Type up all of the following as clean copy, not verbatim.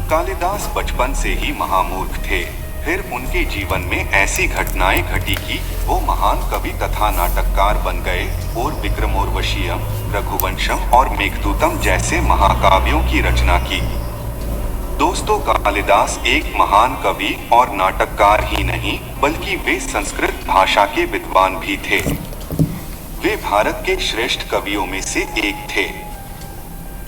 कालिदास बचपन से ही महामूर्ख थे। फिर उनके जीवन में ऐसी घटनाएं घटी कि वो महान कवि तथा नाटककार बन गए और विक्रमोर्वशीयम, रघुवंशम और मेघदूतम जैसे महाकाव्यों की रचना की। दोस्तों, कालिदास एक महान कवि और नाटककार ही नहीं बल्कि वे संस्कृत भाषा के विद्वान भी थे। वे भारत के श्रेष्ठ कवियों में से एक थे।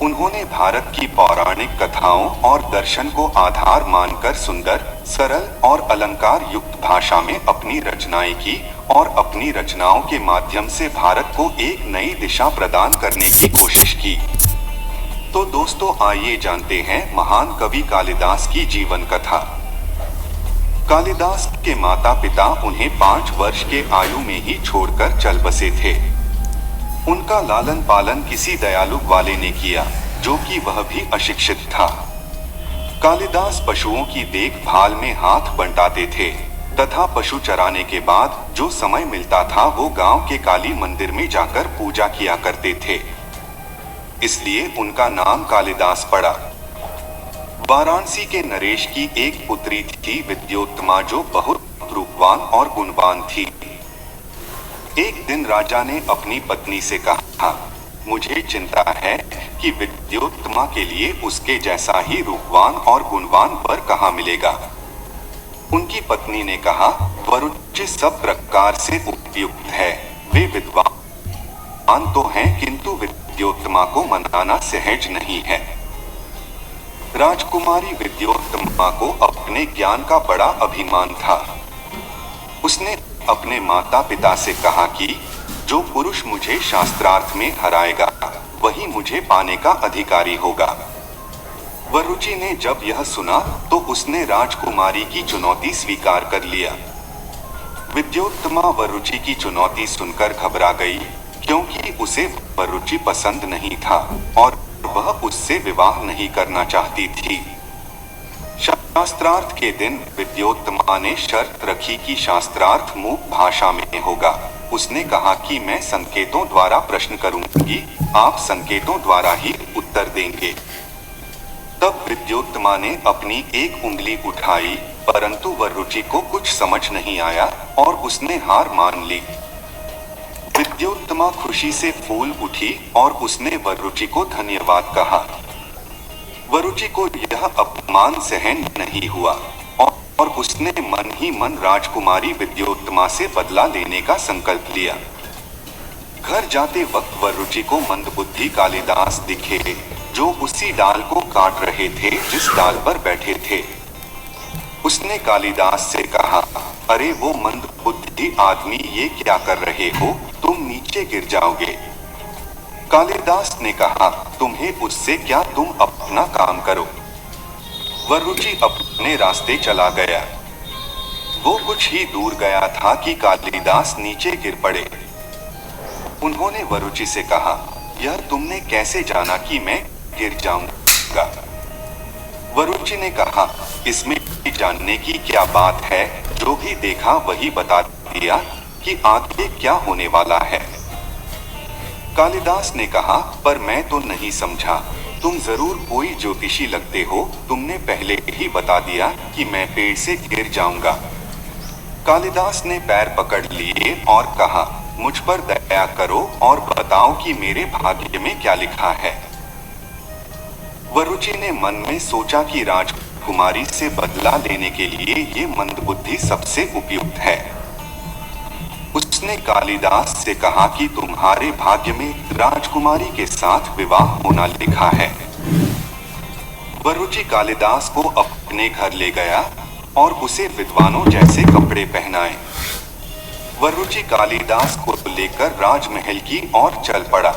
उन्होंने भारत की पौराणिक कथाओं और दर्शन को आधार मानकर सुंदर, सरल और अलंकार युक्त भाषा में अपनी रचनाएं की और अपनी रचनाओं के माध्यम से भारत को एक नई दिशा प्रदान करने की कोशिश की। तो दोस्तों, आइए जानते हैं महान कवि कालिदास की जीवन कथा। कालिदास के माता पिता उन्हें 5 वर्ष के आयु में ही छोड़कर चल बसे थे। उनका लालन पालन किसी दयालु वाले ने किया, जो कि वह भी अशिक्षित था। कालिदास पशुओं की देखभाल में हाथ बंटाते थे तथा पशु चराने के बाद जो समय मिलता था वो गांव के काली मंदिर में जाकर पूजा किया करते थे। इसलिए उनका नाम कालिदास पड़ा। वाराणसी के नरेश की एक पुत्री थी विद्योत्तमा, जो बहुत रूपवान और गुणवान थी। एक दिन राजा ने अपनी पत्नी से कहा, मुझे चिंता है कि विद्योत्तमा के लिए उसके जैसा ही रूपवान और गुणवान वर कहाँ मिलेगा। उनकी पत्नी ने कहा, वरुचि सब प्रकार से उपयुक्त है। वे विद्वान तो हैं, किंतु विद्योत्तमा को मनाना सहज नहीं है। राजकुमारी विद्योत्तमा को अपने ज्ञान का बड़ा अभिमान था। उसने अपने माता पिता से कहा कि जो पुरुष मुझे शास्त्रार्थ में हराएगा वही मुझे पाने का अधिकारी होगा। वरुचि ने जब यह सुना तो उसने राजकुमारी की चुनौती स्वीकार कर लिया। विद्योत्तमा वरुचि की चुनौती सुनकर घबरा गई, क्योंकि उसे वरुचि पसंद नहीं था और वह उससे विवाह नहीं करना चाहती थी। शास्त्रार्थ के दिन विद्योत्तमा ने शर्त रखी कि शास्त्रार्थ मूक भाषा में होगा। उसने कहा कि मैं संकेतों द्वारा प्रश्न करूंगी, आप संकेतों द्वारा ही उत्तर देंगे। तब विद्योत्तमा ने अपनी एक उंगली उठाई, परंतु वरुचि को कुछ समझ नहीं आया और उसने हार मान ली। विद्योत्तमा खुशी से फूल उठी और उसने वरुचि को धन्यवाद कहा। वरुचि को यह अपमान सहन नहीं हुआ और उसने मन ही मन राजकुमारी विद्योत्तमा से बदला लेने का संकल्प लिया। घर जाते वक्त वरुचि को मंदबुद्धि कालिदास दिखे, जो उसी डाल को काट रहे थे जिस डाल पर बैठे थे। उसने कालिदास से कहा, अरे वो मंदबुद्धि आदमी, ये क्या कर रहे हो, तुम नीचे गिर जाओगे। कालिदास ने कहा, तुम्हें उससे क्या, तुम अपना काम करो। वरुचि अपने रास्ते चला गया। वो कुछ ही दूर गया था कि कालिदास नीचे गिर पड़े। उन्होंने वरुचि से कहा, यह तुमने कैसे जाना कि मैं गिर जाऊंगा? वरुचि ने कहा, इसमें जानने की क्या बात है, जो भी देखा वही बता दिया कि आगे क्या होने वाला है। कालिदास ने कहा, पर मैं तो नहीं समझा, तुम जरूर कोई ज्योतिषी लगते हो, तुमने पहले ही बता दिया कि मैं पेड़ से गिर जाऊंगा। कालिदास ने पैर पकड़ लिए और कहा, मुझ पर दया करो और बताओ कि मेरे भाग्य में क्या लिखा है। वरुचि ने मन में सोचा कि राजकुमारी से बदला लेने के लिए ये मंदबुद्धि सबसे उपयुक्त है। उसने कालिदास से कहा कि तुम्हारे भाग्य में राजकुमारी के साथ विवाह होना लिखा है। वरुचि कालिदास को अपने घर ले गया और उसे विद्वानों जैसे कपड़े पहनाए। वरुचि कालिदास को लेकर राजमहल की ओर चल पड़ा।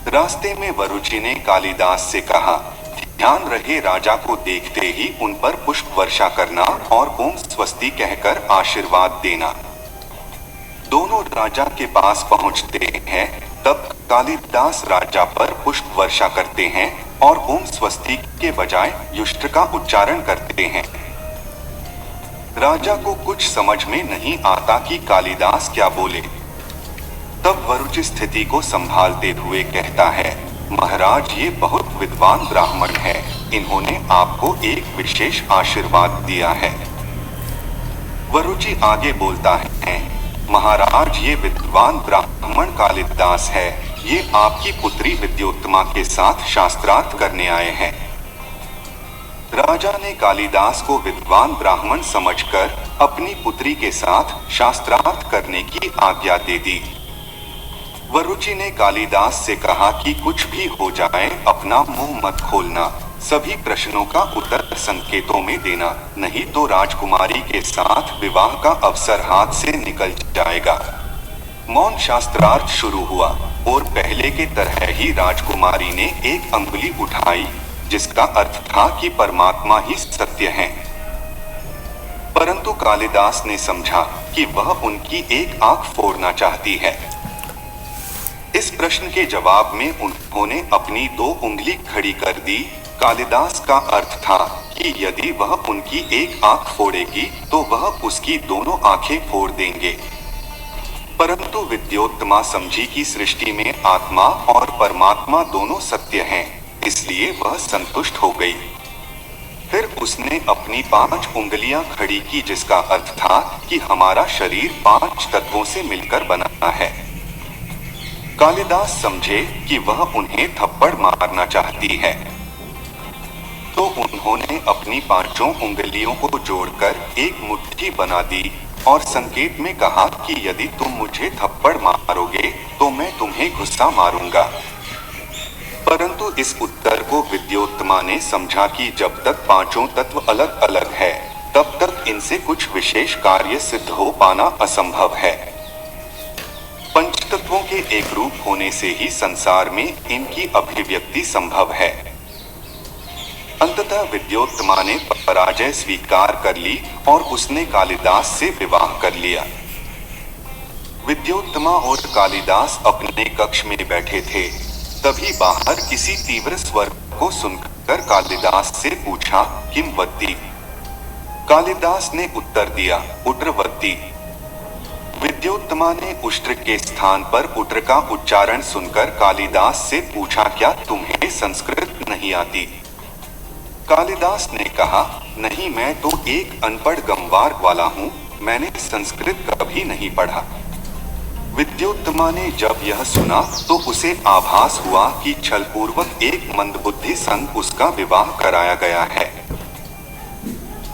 रास्ते में वरुचि ने कालिदास से कहा, ध्यान रहे राजा को देखते ही उन पर पुष्प वर्षा करना और ओम स्वस्ति कहकर आशीर्वाद देना। दोनों राजा के पास पहुंचते हैं, तब कालिदास राजा पर पुष्प वर्षा करते हैं और ओम स्वस्ति के बजाय युष्ट का उच्चारण करते हैं। राजा को कुछ समझ में नहीं आता कि कालिदास क्या बोले। तब वरुचि स्थिति को संभालते हुए कहता है, महाराज, ये बहुत विद्वान ब्राह्मण है। इन्होंने आपको एक विशेष आशीर्वाद दिया है। वरुचि आगे बोलता है, महाराज ये विद्वान ब्राह्मण कालिदास है, ये आपकी पुत्री विद्योत्तमा के साथ शास्त्रार्थ करने आए हैं। राजा ने कालिदास को विद्वान ब्राह्मण समझकर अपनी पुत्री के साथ शास्त्रार्थ करने की आज्ञा दे दी। वरुचि ने कालिदास से कहा कि कुछ भी हो जाए अपना मुंह मत खोलना, सभी प्रश्नों का उत्तर संकेतों में देना, नहीं तो राजकुमारी के साथ विवाह का अवसर हाथ से निकल जाएगा। मौन शास्त्रार्थ शुरू हुआ और पहले के तरह ही राजकुमारी ने एक अंगुली उठाई, जिसका अर्थ था कि परमात्मा ही सत्य है। परंतु कालिदास ने समझा कि वह उनकी एक आंख फोड़ना चाहती है। इस प्रश्न के जवाब में उन्होंने अपनी 2 उंगली खड़ी कर दी। कालिदास का अर्थ था कि यदि वह उनकी एक आंख फोड़ेगी तो वह उसकी दोनों आंखें फोड़ देंगे। परंतु विद्योत्तमा समझी कि सृष्टि में आत्मा और परमात्मा दोनों सत्य हैं, इसलिए वह संतुष्ट हो गई। फिर उसने अपनी 5 उंगलियां खड़ी की, जिसका अर्थ था कि हमारा शरीर 5 तत्वों से मिलकर बना है। कालिदास समझे कि वह उन्हें थप्पड़ मारना चाहती है, तो उन्होंने अपनी 5 उंगलियों को जोड़कर एक मुट्ठी बना दी और संकेत में कहा कि यदि तुम मुझे थप्पड़ मारोगे तो मैं तुम्हें गुस्सा मारूंगा। परंतु इस उत्तर को विद्योत्तमा ने समझा कि जब तक 5 तत्व अलग अलग है, तब तक इनसे कुछ विशेष कार्य सिद्ध हो पाना असंभव है। पंचतत्वों के एक रूप होने से ही संसार में इनकी अभिव्यक्ति संभव है। अंततः विद्योत्तमा ने पराजय स्वीकार कर ली और उसने कालिदास से विवाह कर लिया। विद्योत्तमा और कालिदास अपने कक्ष में बैठे थे, तभी बाहर किसी तीव्र स्वर को सुनकर कालिदास से पूछा, किमवती? कालिदास ने उत्तर दिया, उट्रवती। विद्योत्तमा ने उष्ट्र के स्थान पर उट्र का उच्चारण सुनकर कालिदास से पूछा, क्या तुम्हें संस्कृत नहीं आती? कालिदास ने कहा, नहीं, मैं तो एक अनपढ़ गंवार वाला हूँ, मैंने संस्कृत कभी नहीं पढ़ा। विद्योत्तमा ने जब यह सुना तो उसे आभास हुआ कि छलपूर्वक एक मंदबुद्धि संग उसका विवाह कराया गया है।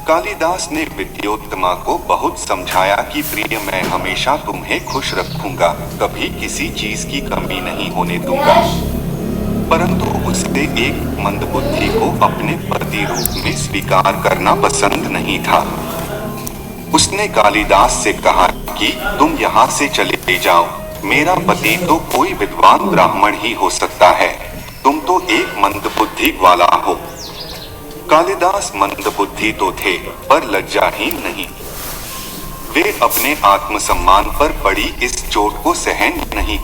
कालिदास ने विद्योत्तमा को बहुत समझाया कि प्रिय, मैं हमेशा तुम्हें खुश रखूंगा, कभी किसी चीज की कमी नहीं होने दूंगा। परंतु उसने एक मंदबुद्धि को अपने पति रूप में स्वीकार करना पसंद नहीं था। उसने कालिदास से कहा कि तुम यहाँ से चले जाओ, मेरा पति तो कोई विद्वान ब्राह्मण ही हो सकता है, तुम तो एक मंदबुद्धि वाला हो। कालिदास मंदबुद्धि तो थे, पर लज्जाहीन नहीं। वे अपने आत्मसम्मान पर पड़ी इस चोट को सहन नहीं